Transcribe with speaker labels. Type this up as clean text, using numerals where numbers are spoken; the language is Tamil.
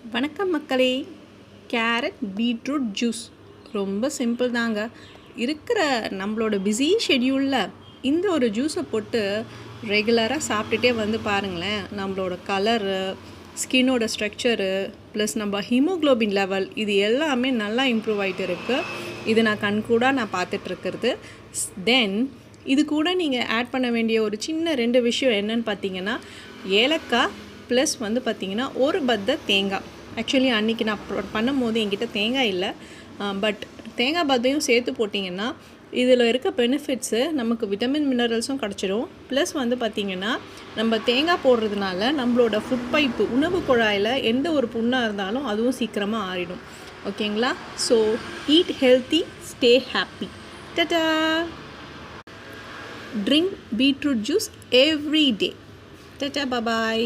Speaker 1: வணக்கம் மக்களே. கேரட் பீட்ரூட் ஜூஸ் ரொம்ப சிம்பிள் தாங்க. இருக்கிற நம்மளோட பிஸி ஷெட்யூலில் இந்த ஒரு ஜூஸை போட்டு ரெகுலராக சாப்பிட்டுட்டே வந்து பாருங்களேன், நம்மளோட கலரு, ஸ்கின்னோட ஸ்ட்ரக்சரு ப்ளஸ் நம்ம ஹீமோக்ளோபின் லெவல் இது எல்லாமே நல்லா இம்ப்ரூவ் ஆகிட்டு இருக்குது. இது நான் கண்கூடாக நான் பார்த்துட்ருக்கிறது. தென் இது கூட நீங்கள் ஆட் பண்ண வேண்டிய ஒரு சின்ன 2 விஷயம் என்னன்னு பார்த்தீங்கன்னா, ஏலக்காய் ப்ளஸ் வந்து பார்த்திங்கன்னா ஒரு பத்த தேங்காய். ஆக்சுவலி அன்றைக்கி நான் பண்ணும்போது என்கிட்ட தேங்காய் இல்லை, பட் தேங்காய் பத்தையும் சேர்த்து போட்டிங்கன்னா இதில் இருக்க பெனிஃபிட்ஸு நமக்கு விட்டமின் மினரல்ஸும் கிடச்சிடும். ப்ளஸ் வந்து பார்த்திங்கன்னா நம்ம தேங்காய் போடுறதுனால நம்மளோட ஃபுட் பைப்பு உணவு குழாயில் எந்த ஒரு புண்ணாக இருந்தாலும் அதுவும் சீக்கிரமாக ஆறிடும். ஓகேங்களா? So eat healthy, stay happy. Ta-ta. Drink beetroot juice every day. Tata, bye bye.